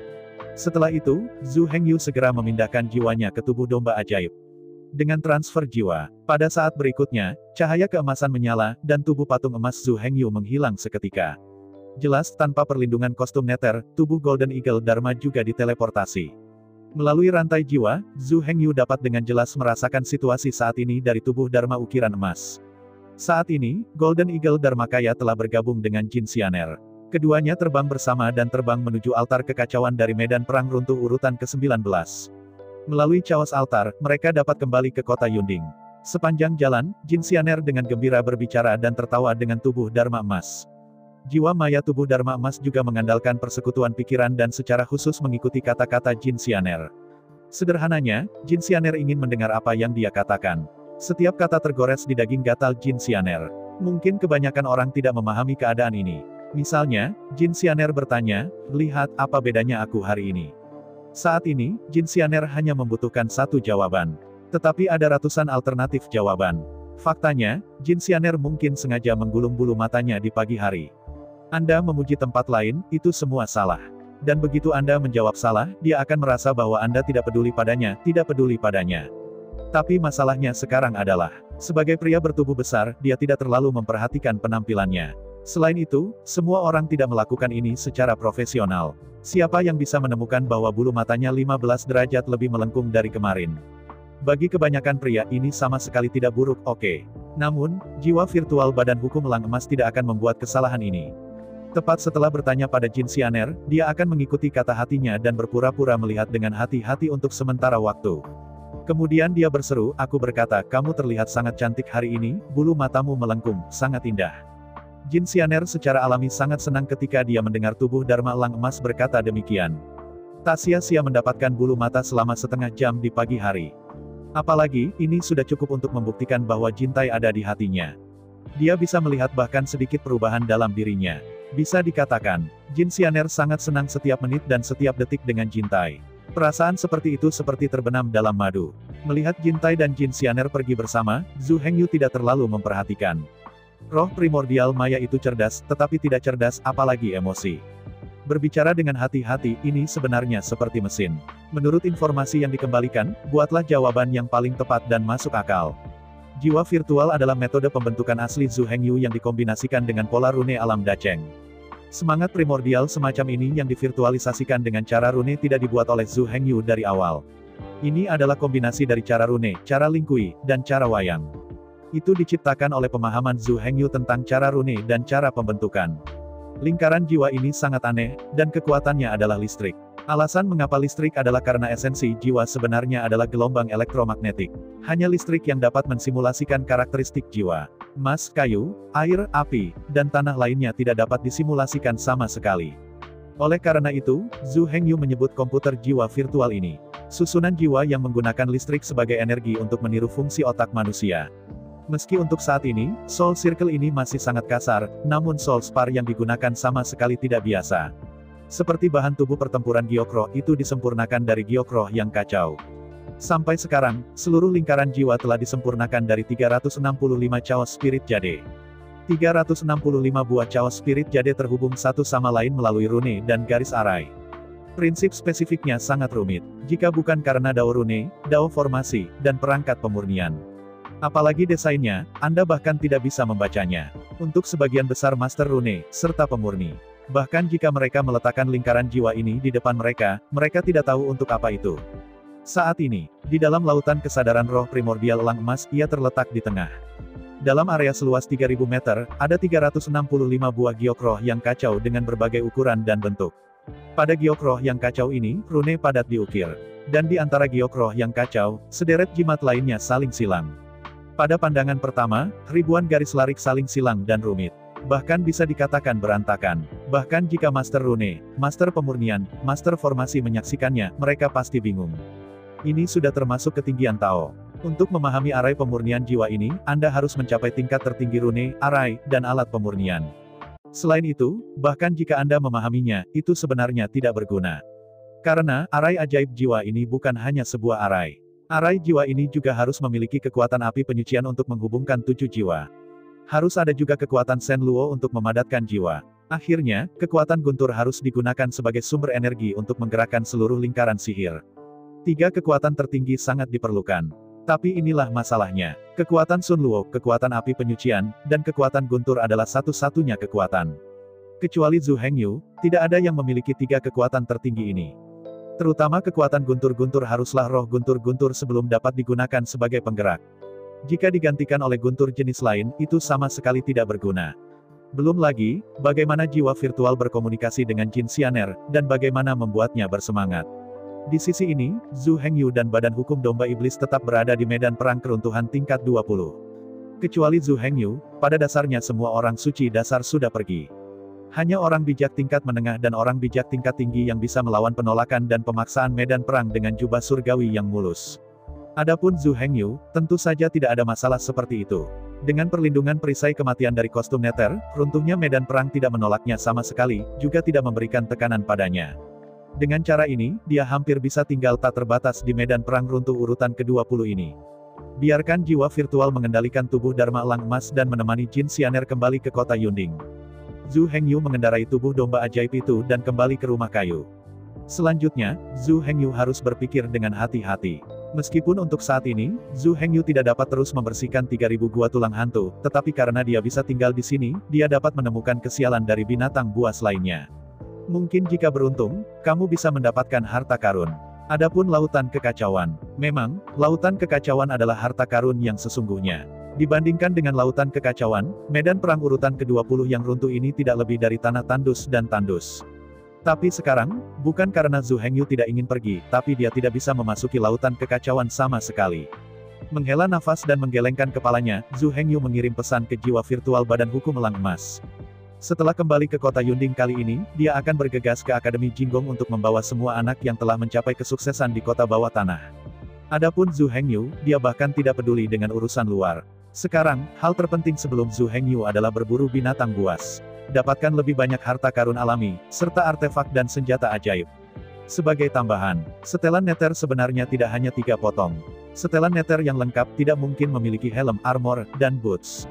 Setelah itu, Zhu Hengyu segera memindahkan jiwanya ke tubuh domba ajaib. Dengan transfer jiwa, pada saat berikutnya, cahaya keemasan menyala, dan tubuh patung emas Zhu Hengyu menghilang seketika. Jelas, tanpa perlindungan kostum Nether, tubuh Golden Eagle Dharma juga diteleportasi. Melalui rantai jiwa, Zhu Hengyu dapat dengan jelas merasakan situasi saat ini dari tubuh Dharma ukiran emas. Saat ini, Golden Eagle Dharmakaya telah bergabung dengan Jin Xianer. Keduanya terbang bersama dan terbang menuju altar kekacauan dari medan perang runtuh urutan ke-19. Melalui caos altar, mereka dapat kembali ke kota Yunding. Sepanjang jalan, Jin Xianer dengan gembira berbicara dan tertawa dengan tubuh Dharma emas. Jiwa maya tubuh Dharma emas juga mengandalkan persekutuan pikiran dan secara khusus mengikuti kata-kata Jin Xianer. Sederhananya, Jin Xianer ingin mendengar apa yang dia katakan. Setiap kata tergores di daging gatal Jin Xianer. Mungkin kebanyakan orang tidak memahami keadaan ini. Misalnya, Jin Xianer bertanya, "Lihat, apa bedanya aku hari ini?" Saat ini, Jin Xianer hanya membutuhkan satu jawaban. Tetapi ada ratusan alternatif jawaban. Faktanya, Jin Xianer mungkin sengaja menggulung bulu matanya di pagi hari. Anda memuji tempat lain, itu semua salah. Dan begitu Anda menjawab salah, dia akan merasa bahwa Anda tidak peduli padanya, tidak peduli padanya. Tapi masalahnya sekarang adalah, sebagai pria bertubuh besar, dia tidak terlalu memperhatikan penampilannya. Selain itu, semua orang tidak melakukan ini secara profesional. Siapa yang bisa menemukan bahwa bulu matanya 15 derajat lebih melengkung dari kemarin? Bagi kebanyakan pria, ini sama sekali tidak buruk, oke. Namun, jiwa virtual badan hukum Elang Emas tidak akan membuat kesalahan ini. Tepat setelah bertanya pada Jin Xianer, dia akan mengikuti kata hatinya dan berpura-pura melihat dengan hati-hati untuk sementara waktu. Kemudian dia berseru, aku berkata, kamu terlihat sangat cantik hari ini, bulu matamu melengkung, sangat indah. Jin Xianer secara alami sangat senang ketika dia mendengar tubuh Dharma Elang Emas berkata demikian. Tak sia-sia mendapatkan bulu mata selama setengah jam di pagi hari. Apalagi, ini sudah cukup untuk membuktikan bahwa Jintai ada di hatinya. Dia bisa melihat bahkan sedikit perubahan dalam dirinya. Bisa dikatakan, Jin Xianer sangat senang setiap menit dan setiap detik dengan Jintai. Perasaan seperti itu seperti terbenam dalam madu. Melihat Jintai dan Jin Xianer pergi bersama, Zhu Hengyu tidak terlalu memperhatikan. Roh primordial Maya itu cerdas, tetapi tidak cerdas, apalagi emosi. Berbicara dengan hati-hati, ini sebenarnya seperti mesin. Menurut informasi yang dikembalikan, buatlah jawaban yang paling tepat dan masuk akal. Jiwa virtual adalah metode pembentukan asli Zhu Hengyu yang dikombinasikan dengan pola rune alam Dacheng. Semangat primordial semacam ini yang divirtualisasikan dengan cara rune tidak dibuat oleh Zhu Hengyu dari awal. Ini adalah kombinasi dari cara rune, cara lingkui, dan cara wayang. Itu diciptakan oleh pemahaman Zhu Hengyu tentang cara rune dan cara pembentukan. Lingkaran jiwa ini sangat aneh, dan kekuatannya adalah listrik. Alasan mengapa listrik adalah karena esensi jiwa sebenarnya adalah gelombang elektromagnetik. Hanya listrik yang dapat mensimulasikan karakteristik jiwa. Emas, kayu, air, api, dan tanah lainnya tidak dapat disimulasikan sama sekali. Oleh karena itu, Zhu Hengyu menyebut komputer jiwa virtual ini susunan jiwa yang menggunakan listrik sebagai energi untuk meniru fungsi otak manusia. Meski untuk saat ini, Soul Circle ini masih sangat kasar, namun Soul Spar yang digunakan sama sekali tidak biasa. Seperti bahan tubuh pertempuran Gyokroh itu disempurnakan dari Gyokroh yang kacau. Sampai sekarang, seluruh lingkaran jiwa telah disempurnakan dari 365 Chaos Spirit Jade. 365 buah Chaos Spirit Jade terhubung satu sama lain melalui rune dan garis arai. Prinsip spesifiknya sangat rumit, jika bukan karena dao rune, dao formasi, dan perangkat pemurnian. Apalagi desainnya, Anda bahkan tidak bisa membacanya. Untuk sebagian besar Master Rune, serta pemurni. Bahkan jika mereka meletakkan lingkaran jiwa ini di depan mereka, mereka tidak tahu untuk apa itu. Saat ini, di dalam lautan kesadaran roh primordial elang emas, ia terletak di tengah. Dalam area seluas 3000 meter, ada 365 buah giok roh yang kacau dengan berbagai ukuran dan bentuk. Pada giok roh yang kacau ini, rune padat diukir. Dan di antara giok roh yang kacau, sederet jimat lainnya saling silang. Pada pandangan pertama, ribuan garis larik saling silang dan rumit. Bahkan bisa dikatakan berantakan. Bahkan jika Master Rune, Master Pemurnian, Master Formasi menyaksikannya, mereka pasti bingung. Ini sudah termasuk ketinggian Tao. Untuk memahami arai pemurnian jiwa ini, Anda harus mencapai tingkat tertinggi Rune, arai, dan alat pemurnian. Selain itu, bahkan jika Anda memahaminya, itu sebenarnya tidak berguna. Karena, arai ajaib jiwa ini bukan hanya sebuah arai. Arai jiwa ini juga harus memiliki kekuatan api penyucian untuk menghubungkan 7 jiwa. Harus ada juga kekuatan Shen Luo untuk memadatkan jiwa. Akhirnya, kekuatan guntur harus digunakan sebagai sumber energi untuk menggerakkan seluruh lingkaran sihir. 3 kekuatan tertinggi sangat diperlukan. Tapi inilah masalahnya. Kekuatan Sun Luo, kekuatan api penyucian, dan kekuatan guntur adalah satu-satunya kekuatan. Kecuali Zhu Hengyu, tidak ada yang memiliki 3 kekuatan tertinggi ini. Terutama kekuatan guntur-guntur haruslah roh guntur-guntur sebelum dapat digunakan sebagai penggerak. Jika digantikan oleh guntur jenis lain, itu sama sekali tidak berguna. Belum lagi, bagaimana jiwa virtual berkomunikasi dengan Jin Xianer, dan bagaimana membuatnya bersemangat. Di sisi ini, Zhu Hengyu dan Badan Hukum Domba Iblis tetap berada di medan perang keruntuhan tingkat 20. Kecuali Zhu Hengyu, pada dasarnya semua orang suci dasar sudah pergi. Hanya orang bijak tingkat menengah dan orang bijak tingkat tinggi yang bisa melawan penolakan dan pemaksaan medan perang dengan jubah surgawi yang mulus. Adapun Zhu Hengyu, tentu saja tidak ada masalah seperti itu. Dengan perlindungan perisai kematian dari kostum Nether, runtuhnya medan perang tidak menolaknya sama sekali, juga tidak memberikan tekanan padanya. Dengan cara ini, dia hampir bisa tinggal tak terbatas di medan perang runtuh urutan ke-20 ini. Biarkan jiwa virtual mengendalikan tubuh Dharma Elang Emas dan menemani Jin Xianer kembali ke kota Yunding. Zhu Hengyu mengendarai tubuh domba ajaib itu dan kembali ke rumah kayu. Selanjutnya, Zhu Hengyu harus berpikir dengan hati-hati. Meskipun untuk saat ini, Zhu Hengyu tidak dapat terus membersihkan 3000 gua tulang hantu, tetapi karena dia bisa tinggal di sini, dia dapat menemukan kesialan dari binatang buas lainnya. Mungkin jika beruntung, kamu bisa mendapatkan harta karun. Adapun lautan kekacauan. Memang, lautan kekacauan adalah harta karun yang sesungguhnya. Dibandingkan dengan lautan kekacauan, medan perang urutan ke-20 yang runtuh ini tidak lebih dari tanah tandus dan tandus. Tapi sekarang, bukan karena Zhu Hengyu tidak ingin pergi, tapi dia tidak bisa memasuki lautan kekacauan sama sekali. Menghela nafas dan menggelengkan kepalanya, Zhu Hengyu mengirim pesan ke jiwa virtual Badan Hukum Elang Emas. Setelah kembali ke kota Yunding kali ini, dia akan bergegas ke Akademi Jinggong untuk membawa semua anak yang telah mencapai kesuksesan di kota bawah tanah. Adapun Zhu Hengyu, dia bahkan tidak peduli dengan urusan luar. Sekarang, hal terpenting sebelum Zhu Hengyu adalah berburu binatang buas. Dapatkan lebih banyak harta karun alami, serta artefak dan senjata ajaib. Sebagai tambahan, setelan Nether sebenarnya tidak hanya 3 potong. Setelan Nether yang lengkap tidak mungkin memiliki helm, armor, dan boots.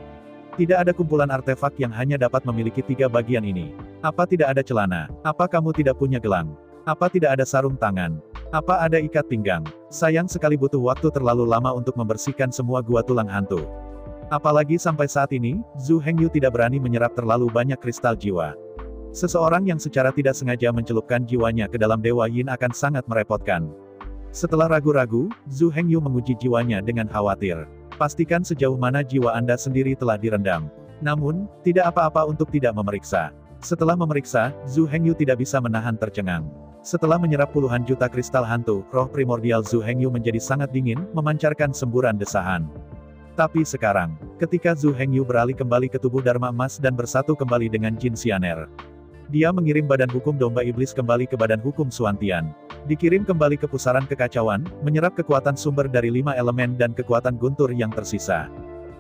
Tidak ada kumpulan artefak yang hanya dapat memiliki 3 bagian ini. Apa tidak ada celana? Apa kamu tidak punya gelang? Apa tidak ada sarung tangan? Apa ada ikat pinggang? Sayang sekali butuh waktu terlalu lama untuk membersihkan semua gua tulang hantu. Apalagi sampai saat ini, Zhu Hengyu tidak berani menyerap terlalu banyak kristal jiwa. Seseorang yang secara tidak sengaja mencelupkan jiwanya ke dalam Dewa Yin akan sangat merepotkan. Setelah ragu-ragu, Zhu Hengyu menguji jiwanya dengan khawatir. Pastikan sejauh mana jiwa Anda sendiri telah direndam. Namun, tidak apa-apa untuk tidak memeriksa. Setelah memeriksa, Zhu Hengyu tidak bisa menahan tercengang. Setelah menyerap puluhan juta kristal hantu, roh primordial Zhu Hengyu menjadi sangat dingin, memancarkan semburan desahan. Tapi sekarang, ketika Zhu Hengyu beralih kembali ke tubuh Dharma Emas dan bersatu kembali dengan Jin Xianer, dia mengirim Badan Hukum Domba Iblis kembali ke Badan Hukum Suantian. Dikirim kembali ke pusaran kekacauan, menyerap kekuatan sumber dari 5 elemen dan kekuatan guntur yang tersisa.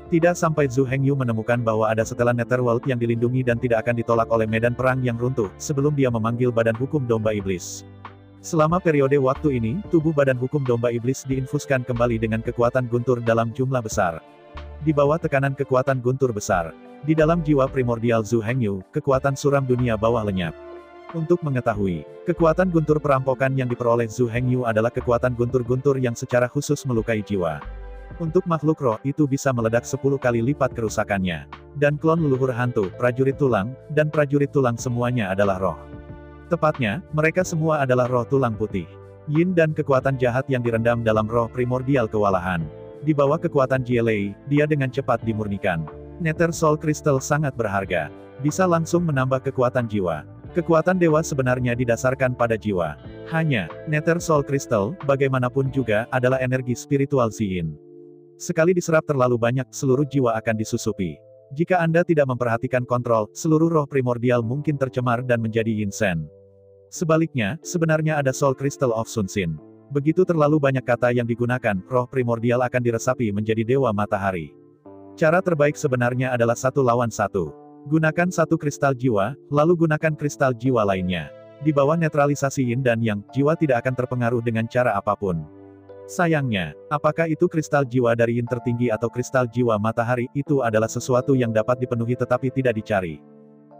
Tidak sampai Zhu Hengyu menemukan bahwa ada setelan Netherworld yang dilindungi dan tidak akan ditolak oleh medan perang yang runtuh, sebelum dia memanggil Badan Hukum Domba Iblis. Selama periode waktu ini, tubuh Badan Hukum Domba Iblis diinfuskan kembali dengan kekuatan guntur dalam jumlah besar. Di bawah tekanan kekuatan guntur besar, di dalam jiwa primordial Zhu Hengyu, kekuatan suram dunia bawah lenyap. Untuk mengetahui, kekuatan guntur perampokan yang diperoleh Zhu Hengyu adalah kekuatan guntur-guntur yang secara khusus melukai jiwa. Untuk makhluk roh, itu bisa meledak 10 kali lipat kerusakannya. Dan klon leluhur hantu, prajurit tulang, dan prajurit tulang semuanya adalah roh. Tepatnya, mereka semua adalah roh tulang putih. Yin dan kekuatan jahat yang direndam dalam roh primordial kewalahan. Di bawah kekuatan Jielei, dia dengan cepat dimurnikan. Nether Soul Crystal sangat berharga. Bisa langsung menambah kekuatan jiwa. Kekuatan dewa sebenarnya didasarkan pada jiwa. Hanya, Nether Soul Crystal, bagaimanapun juga, adalah energi spiritual Yin. Sekali diserap terlalu banyak, seluruh jiwa akan disusupi. Jika Anda tidak memperhatikan kontrol, seluruh roh primordial mungkin tercemar dan menjadi Yin Sen. Sebaliknya, sebenarnya ada Soul Crystal of Sun Sin. Begitu terlalu banyak kata yang digunakan, roh primordial akan diresapi menjadi dewa matahari. Cara terbaik sebenarnya adalah 1 lawan 1. Gunakan 1 kristal jiwa, lalu gunakan kristal jiwa lainnya. Di bawah netralisasi Yin dan Yang, jiwa tidak akan terpengaruh dengan cara apapun. Sayangnya, apakah itu kristal jiwa dari Yin tertinggi atau kristal jiwa matahari, itu adalah sesuatu yang dapat dipenuhi tetapi tidak dicari.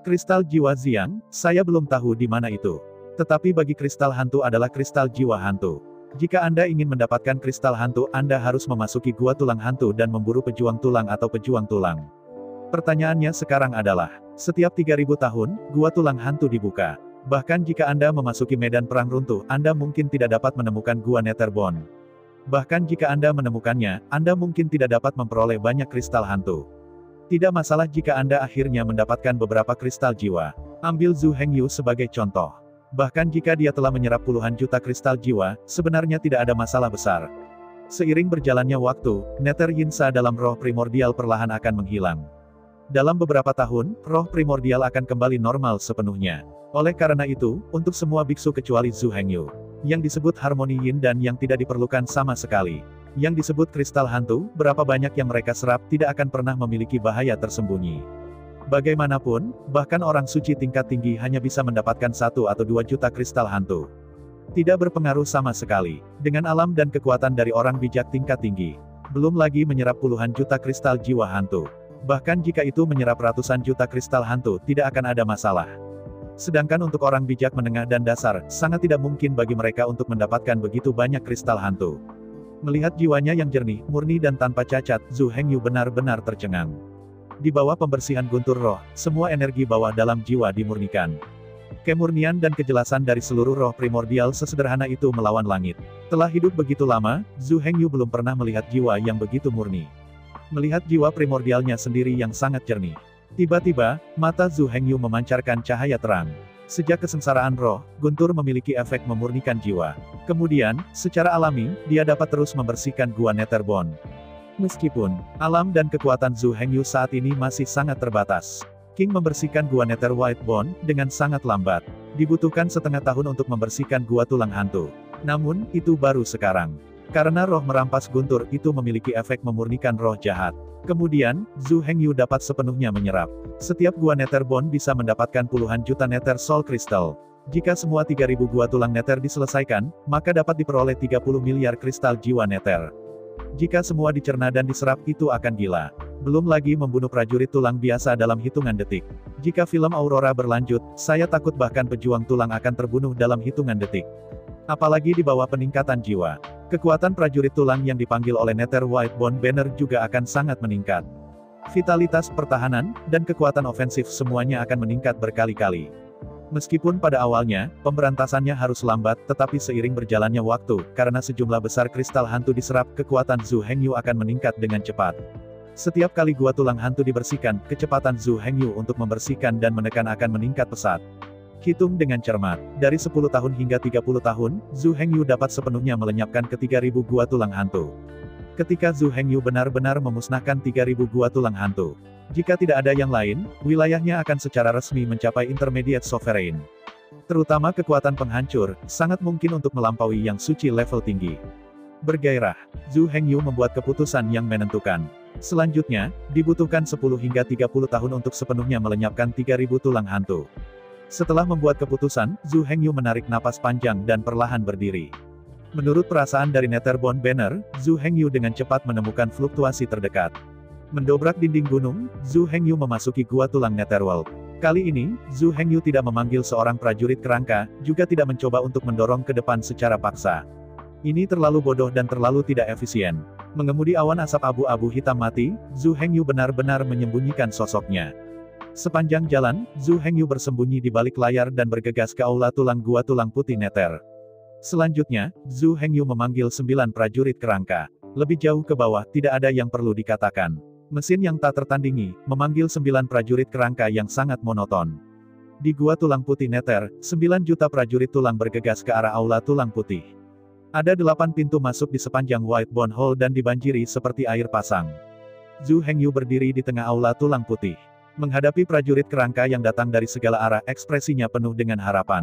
Kristal jiwa Xiang, saya belum tahu di mana itu. Tetapi bagi kristal hantu adalah kristal jiwa hantu. Jika Anda ingin mendapatkan kristal hantu, Anda harus memasuki gua tulang hantu dan memburu pejuang tulang atau pejuang tulang. Pertanyaannya sekarang adalah, setiap 3000 tahun, gua tulang hantu dibuka. Bahkan jika Anda memasuki medan perang runtuh, Anda mungkin tidak dapat menemukan gua Netherbone. Bahkan jika Anda menemukannya, Anda mungkin tidak dapat memperoleh banyak kristal hantu. Tidak masalah jika Anda akhirnya mendapatkan beberapa kristal jiwa. Ambil Zhu Hengyu sebagai contoh. Bahkan jika dia telah menyerap puluhan juta kristal jiwa, sebenarnya tidak ada masalah besar. Seiring berjalannya waktu, Nether Yinsa dalam roh primordial perlahan akan menghilang. Dalam beberapa tahun, roh primordial akan kembali normal sepenuhnya. Oleh karena itu, untuk semua biksu kecuali Zhu Hengyu, yang disebut harmoni Yin dan yang tidak diperlukan sama sekali, yang disebut kristal hantu, berapa banyak yang mereka serap tidak akan pernah memiliki bahaya tersembunyi. Bagaimanapun, bahkan orang suci tingkat tinggi hanya bisa mendapatkan 1 atau 2 juta kristal hantu. Tidak berpengaruh sama sekali, dengan alam dan kekuatan dari orang bijak tingkat tinggi. Belum lagi menyerap puluhan juta kristal jiwa hantu. Bahkan jika itu menyerap ratusan juta kristal hantu, tidak akan ada masalah. Sedangkan untuk orang bijak menengah dan dasar, sangat tidak mungkin bagi mereka untuk mendapatkan begitu banyak kristal hantu. Melihat jiwanya yang jernih, murni dan tanpa cacat, Zhu Hengyu benar-benar tercengang. Di bawah pembersihan guntur roh, semua energi bawah dalam jiwa dimurnikan. Kemurnian dan kejelasan dari seluruh roh primordial sesederhana itu melawan langit. Telah hidup begitu lama, Zhu Hengyu belum pernah melihat jiwa yang begitu murni. Melihat jiwa primordialnya sendiri yang sangat jernih. Tiba-tiba, mata Zhu Hengyu memancarkan cahaya terang. Sejak kesengsaraan roh, Guntur memiliki efek memurnikan jiwa. Kemudian, secara alami, dia dapat terus membersihkan gua Netherbone. Meskipun alam dan kekuatan Zhu Hengyu saat ini masih sangat terbatas, King membersihkan gua Nether Whitebone dengan sangat lambat. Dibutuhkan setengah tahun untuk membersihkan gua tulang hantu. Namun, itu baru sekarang. Karena roh merampas Guntur itu memiliki efek memurnikan roh jahat. Kemudian, Zhu Hengyu dapat sepenuhnya menyerap. Setiap gua Netherbone bisa mendapatkan puluhan juta Nether Soul Crystal. Jika semua 3000 gua tulang Nether diselesaikan, maka dapat diperoleh 30 miliar kristal jiwa Nether. Jika semua dicerna dan diserap, itu akan gila. Belum lagi membunuh prajurit tulang biasa dalam hitungan detik. Jika film Aurora berlanjut, saya takut bahkan pejuang tulang akan terbunuh dalam hitungan detik. Apalagi di bawah peningkatan jiwa. Kekuatan prajurit tulang yang dipanggil oleh Nether Whitebone Banner juga akan sangat meningkat. Vitalitas pertahanan, dan kekuatan ofensif semuanya akan meningkat berkali-kali. Meskipun pada awalnya, pemberantasannya harus lambat, tetapi seiring berjalannya waktu, karena sejumlah besar kristal hantu diserap, kekuatan Zhu Hengyu akan meningkat dengan cepat. Setiap kali gua tulang hantu dibersihkan, kecepatan Zhu Hengyu untuk membersihkan dan menekan akan meningkat pesat. Hitung dengan cermat, dari 10 tahun hingga 30 tahun, Zhu Hengyu dapat sepenuhnya melenyapkan ke 3000 gua tulang hantu. Ketika Zhu Hengyu benar-benar memusnahkan 3000 gua tulang hantu, jika tidak ada yang lain, wilayahnya akan secara resmi mencapai Intermediate Sovereign. Terutama kekuatan penghancur, sangat mungkin untuk melampaui yang suci level tinggi. Bergairah, Zhu Hengyu membuat keputusan yang menentukan. Selanjutnya, dibutuhkan 10 hingga 30 tahun untuk sepenuhnya melenyapkan 3000 tulang hantu. Setelah membuat keputusan, Zhu Hengyu menarik napas panjang dan perlahan berdiri. Menurut perasaan dari Netherbone Banner, Zhu Hengyu dengan cepat menemukan fluktuasi terdekat. Mendobrak dinding gunung, Zhu Hengyu memasuki gua tulang Netherworld. Kali ini, Zhu Hengyu tidak memanggil seorang prajurit kerangka, juga tidak mencoba untuk mendorong ke depan secara paksa. Ini terlalu bodoh dan terlalu tidak efisien. Mengemudi awan asap abu-abu hitam mati, Zhu Hengyu benar-benar menyembunyikan sosoknya. Sepanjang jalan, Zhu Hengyu bersembunyi di balik layar dan bergegas ke aula tulang gua tulang putih Nether. Selanjutnya, Zhu Hengyu memanggil 9 prajurit kerangka. Lebih jauh ke bawah, tidak ada yang perlu dikatakan. Mesin yang tak tertandingi, memanggil 9 prajurit kerangka yang sangat monoton. Di gua tulang putih Nether, 9 juta prajurit tulang bergegas ke arah aula tulang putih. Ada 8 pintu masuk di sepanjang Whitebone Hall dan dibanjiri seperti air pasang. Zhu Hengyu berdiri di tengah aula tulang putih. Menghadapi prajurit kerangka yang datang dari segala arah, ekspresinya penuh dengan harapan.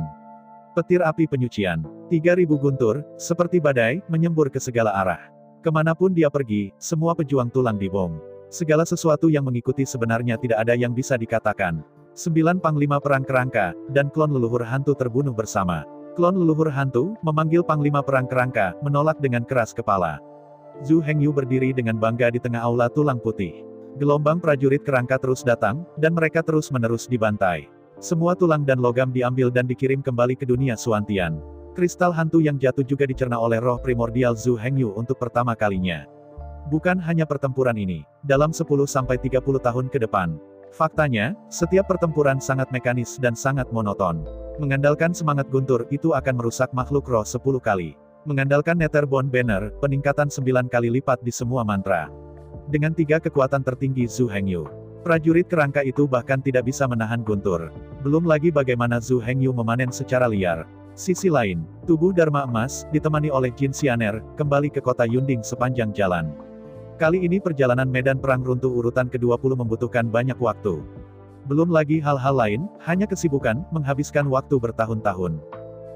Petir api penyucian. 3000 guntur, seperti badai, menyembur ke segala arah. Kemanapun dia pergi, semua pejuang tulang dibom. Segala sesuatu yang mengikuti sebenarnya tidak ada yang bisa dikatakan. 9 panglima perang kerangka, dan klon leluhur hantu terbunuh bersama. Klon leluhur hantu, memanggil panglima perang kerangka, menolak dengan keras kepala. Zhu Hengyu berdiri dengan bangga di tengah aula tulang putih. Gelombang prajurit kerangka terus datang, dan mereka terus-menerus dibantai. Semua tulang dan logam diambil dan dikirim kembali ke dunia Suantian. Kristal hantu yang jatuh juga dicerna oleh roh primordial Zhu Hengyu untuk pertama kalinya. Bukan hanya pertempuran ini, dalam 10-30 tahun ke depan. Faktanya, setiap pertempuran sangat mekanis dan sangat monoton. Mengandalkan semangat guntur itu akan merusak makhluk roh 10 kali. Mengandalkan Netherbone Banner, peningkatan 9 kali lipat di semua mantra. Dengan 3 kekuatan tertinggi Zhu Hengyu, prajurit kerangka itu bahkan tidak bisa menahan guntur. Belum lagi bagaimana Zhu Hengyu memanen secara liar. Sisi lain, tubuh Dharma Emas, ditemani oleh Jin Xianer, kembali ke kota Yunding sepanjang jalan. Kali ini perjalanan medan perang runtuh urutan ke-20 membutuhkan banyak waktu. Belum lagi hal-hal lain, hanya kesibukan, menghabiskan waktu bertahun-tahun.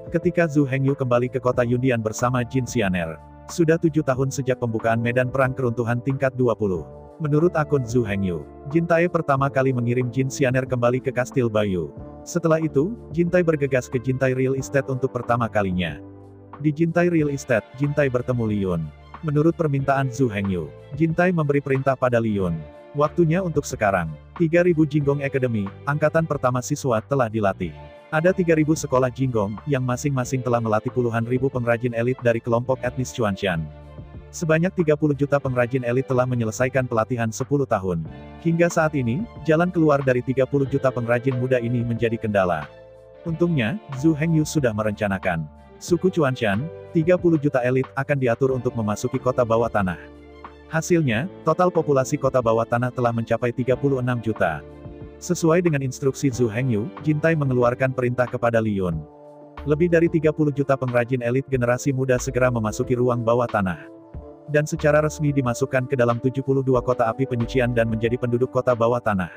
Ketika Zhu Hengyu kembali ke kota Yundian bersama Jin Xianer, sudah 7 tahun sejak pembukaan medan perang keruntuhan tingkat 20. Menurut akun Zhu Hengyu, Jintai pertama kali mengirim Jin Xianer kembali ke Kastil Bayu. Setelah itu, Jintai bergegas ke Jintai Real Estate untuk pertama kalinya. Di Jintai Real Estate, Jintai bertemu Li Yun. Menurut permintaan Zhu Hengyu, Jintai memberi perintah pada Li Yun. Waktunya untuk sekarang. 3000 Jinggong Academy, angkatan pertama siswa, telah dilatih. Ada 3000 sekolah Jinggong, yang masing-masing telah melatih puluhan ribu pengrajin elit dari kelompok etnis Chuanshan. Sebanyak 30 juta pengrajin elit telah menyelesaikan pelatihan 10 tahun. Hingga saat ini, jalan keluar dari 30 juta pengrajin muda ini menjadi kendala. Untungnya, Zhu Hengyu sudah merencanakan. Suku Chuanshan, 30 juta elit, akan diatur untuk memasuki kota bawah tanah. Hasilnya, total populasi kota bawah tanah telah mencapai 36 juta. Sesuai dengan instruksi Zhu Hengyu, Jintai mengeluarkan perintah kepada Li Yun. Lebih dari 30 juta pengrajin elit generasi muda segera memasuki ruang bawah tanah. Dan secara resmi dimasukkan ke dalam 72 kota api penyucian dan menjadi penduduk kota bawah tanah.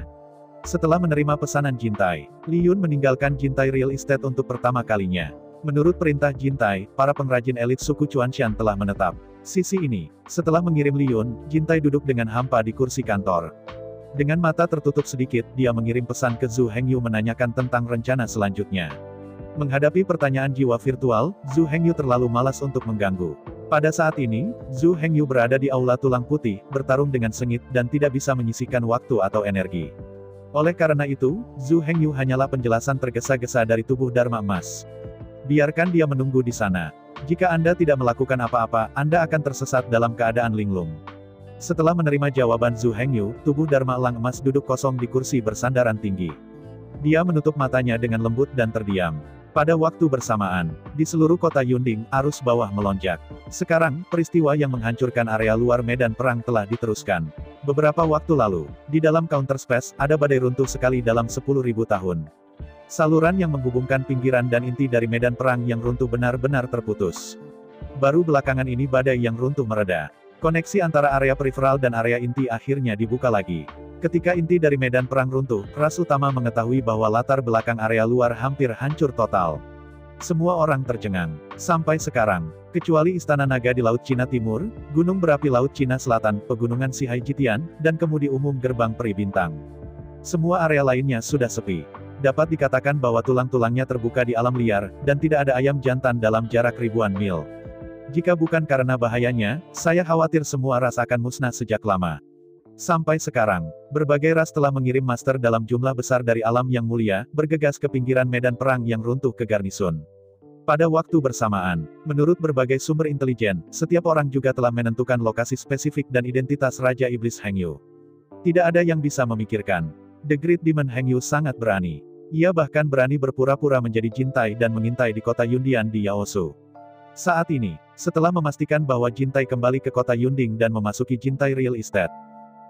Setelah menerima pesanan Jintai, Li Yun meninggalkan Jintai Real Estate untuk pertama kalinya. Menurut perintah Jintai, para pengrajin elit suku Chuanshan telah menetap. Sisi ini, setelah mengirim Li Yun, Jintai duduk dengan hampa di kursi kantor. Dengan mata tertutup sedikit, dia mengirim pesan ke Zhu Hengyu menanyakan tentang rencana selanjutnya. Menghadapi pertanyaan jiwa virtual, Zhu Hengyu terlalu malas untuk mengganggu. Pada saat ini, Zhu Hengyu berada di aula tulang putih, bertarung dengan sengit dan tidak bisa menyisihkan waktu atau energi. Oleh karena itu, Zhu Hengyu hanyalah penjelasan tergesa-gesa dari tubuh Dharma Emas. Biarkan dia menunggu di sana. Jika Anda tidak melakukan apa-apa, Anda akan tersesat dalam keadaan linglung. Setelah menerima jawaban Zhu Hengyu, tubuh Dharma Elang Emas duduk kosong di kursi bersandaran tinggi. Dia menutup matanya dengan lembut dan terdiam. Pada waktu bersamaan, di seluruh kota Yunding, arus bawah melonjak. Sekarang, peristiwa yang menghancurkan area luar medan perang telah diteruskan. Beberapa waktu lalu, di dalam counter space, ada badai runtuh sekali dalam 10.000 tahun. Saluran yang menghubungkan pinggiran dan inti dari medan perang yang runtuh benar-benar terputus. Baru belakangan ini badai yang runtuh mereda. Koneksi antara area periferal dan area inti akhirnya dibuka lagi. Ketika inti dari medan perang runtuh, ras utama mengetahui bahwa latar belakang area luar hampir hancur total. Semua orang tercengang. Sampai sekarang, kecuali Istana Naga di Laut Cina Timur, Gunung Berapi Laut Cina Selatan, Pegunungan Sihai Jitian, dan Kemudi Umum Gerbang Peri Bintang. Semua area lainnya sudah sepi. Dapat dikatakan bahwa tulang-tulangnya terbuka di alam liar, dan tidak ada ayam jantan dalam jarak ribuan mil. Jika bukan karena bahayanya, saya khawatir semua ras akan musnah sejak lama. Sampai sekarang, berbagai ras telah mengirim master dalam jumlah besar dari alam yang mulia, bergegas ke pinggiran medan perang yang runtuh ke garnison. Pada waktu bersamaan, menurut berbagai sumber intelijen, setiap orang juga telah menentukan lokasi spesifik dan identitas Raja Iblis Hengyu. Tidak ada yang bisa memikirkan. The Great Demon Hengyu sangat berani. Ia bahkan berani berpura-pura menjadi Jintai dan mengintai di kota Yundian di Yaosu. Saat ini, setelah memastikan bahwa Jintai kembali ke kota Yunding dan memasuki Jintai Real Estate,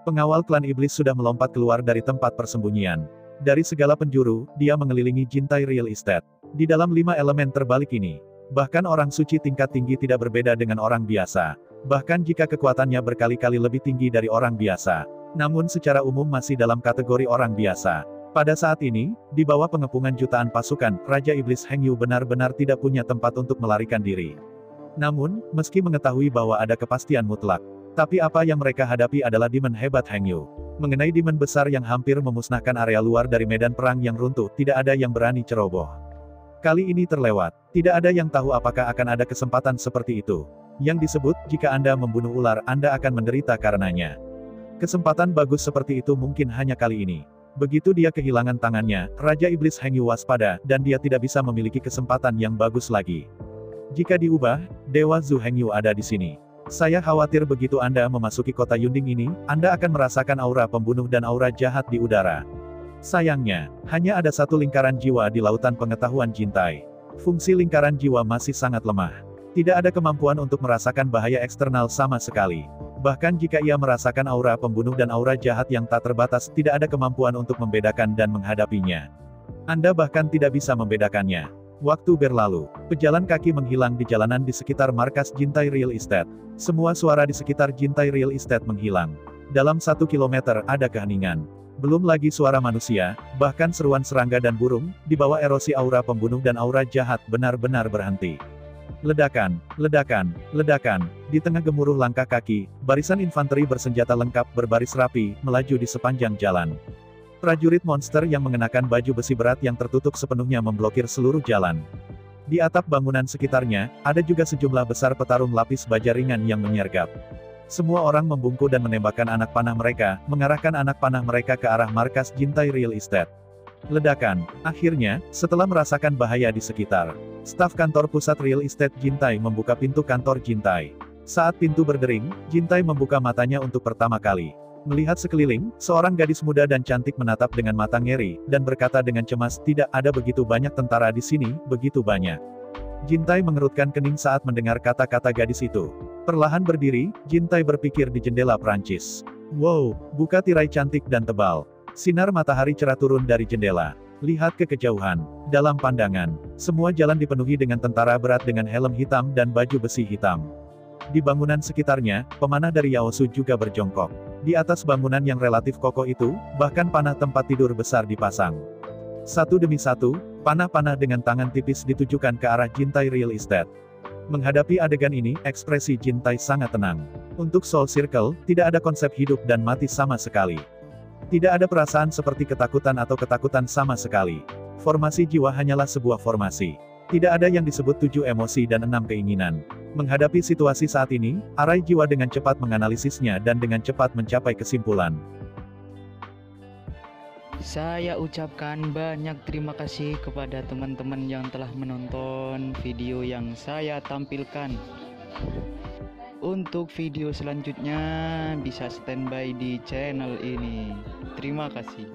pengawal klan iblis sudah melompat keluar dari tempat persembunyian. Dari segala penjuru, dia mengelilingi Jintai Real Estate. Di dalam 5 elemen terbalik ini, bahkan orang suci tingkat tinggi tidak berbeda dengan orang biasa. Bahkan jika kekuatannya berkali-kali lebih tinggi dari orang biasa. Namun secara umum masih dalam kategori orang biasa. Pada saat ini, di bawah pengepungan jutaan pasukan, Raja Iblis Hengyu benar-benar tidak punya tempat untuk melarikan diri. Namun, meski mengetahui bahwa ada kepastian mutlak, tapi apa yang mereka hadapi adalah demon hebat Hengyu. Mengenai demon besar yang hampir memusnahkan area luar dari medan perang yang runtuh, tidak ada yang berani ceroboh. Kali ini terlewat. Tidak ada yang tahu apakah akan ada kesempatan seperti itu. Yang disebut, jika Anda membunuh ular, Anda akan menderita karenanya. Kesempatan bagus seperti itu mungkin hanya kali ini. Begitu dia kehilangan tangannya, Raja Iblis Hengyu waspada, dan dia tidak bisa memiliki kesempatan yang bagus lagi. Jika diubah, Dewa Zhu Hengyu ada di sini. Saya khawatir begitu Anda memasuki kota Yunding ini, Anda akan merasakan aura pembunuh dan aura jahat di udara. Sayangnya, hanya ada satu lingkaran jiwa di lautan pengetahuan Jintai. Fungsi lingkaran jiwa masih sangat lemah. Tidak ada kemampuan untuk merasakan bahaya eksternal sama sekali. Bahkan jika ia merasakan aura pembunuh dan aura jahat yang tak terbatas, tidak ada kemampuan untuk membedakan dan menghadapinya. Anda bahkan tidak bisa membedakannya. Waktu berlalu, pejalan kaki menghilang di jalanan di sekitar markas Jintai Real Estate. Semua suara di sekitar Jintai Real Estate menghilang. Dalam 1 kilometer, ada keheningan. Belum lagi suara manusia, bahkan seruan serangga dan burung, di bawah erosi aura pembunuh dan aura jahat benar-benar berhenti. Ledakan, ledakan, ledakan. Di tengah gemuruh langkah kaki, barisan infanteri bersenjata lengkap berbaris rapi, melaju di sepanjang jalan. Prajurit monster yang mengenakan baju besi berat yang tertutup sepenuhnya memblokir seluruh jalan. Di atap bangunan sekitarnya, ada juga sejumlah besar petarung lapis baja ringan yang menyergap. Semua orang membungkuk dan menembakkan anak panah mereka, mengarahkan anak panah mereka ke arah markas Jintai Real Estate. Ledakan. Akhirnya, setelah merasakan bahaya di sekitar, staf kantor pusat Real Estate Jintai membuka pintu kantor Jintai. Saat pintu berdering, Jintai membuka matanya untuk pertama kali. Melihat sekeliling, seorang gadis muda dan cantik menatap dengan mata ngeri, dan berkata dengan cemas, "Tidak ada begitu banyak tentara di sini, begitu banyak." Jintai mengerutkan kening saat mendengar kata-kata gadis itu. Perlahan berdiri, Jintai berpikir di jendela Prancis. Wow, buka tirai cantik dan tebal. Sinar matahari cerah turun dari jendela. Lihat ke kejauhan. Dalam pandangan, semua jalan dipenuhi dengan tentara berat dengan helm hitam dan baju besi hitam. Di bangunan sekitarnya, pemanah dari Yaosu juga berjongkok. Di atas bangunan yang relatif kokoh itu, bahkan panah tempat tidur besar dipasang. Satu demi satu, panah-panah dengan tangan tipis ditujukan ke arah Jintai Real Estate. Menghadapi adegan ini, ekspresi Jintai sangat tenang. Untuk Soul Circle, tidak ada konsep hidup dan mati sama sekali. Tidak ada perasaan seperti ketakutan atau ketakutan sama sekali. Formasi jiwa hanyalah sebuah formasi. Tidak ada yang disebut 7 emosi dan 6 keinginan. Menghadapi situasi saat ini, Arai jiwa dengan cepat menganalisisnya dan dengan cepat mencapai kesimpulan. Saya ucapkan banyak terima kasih kepada teman-teman yang telah menonton video yang saya tampilkan. Untuk video selanjutnya bisa standby di channel ini. Terima kasih.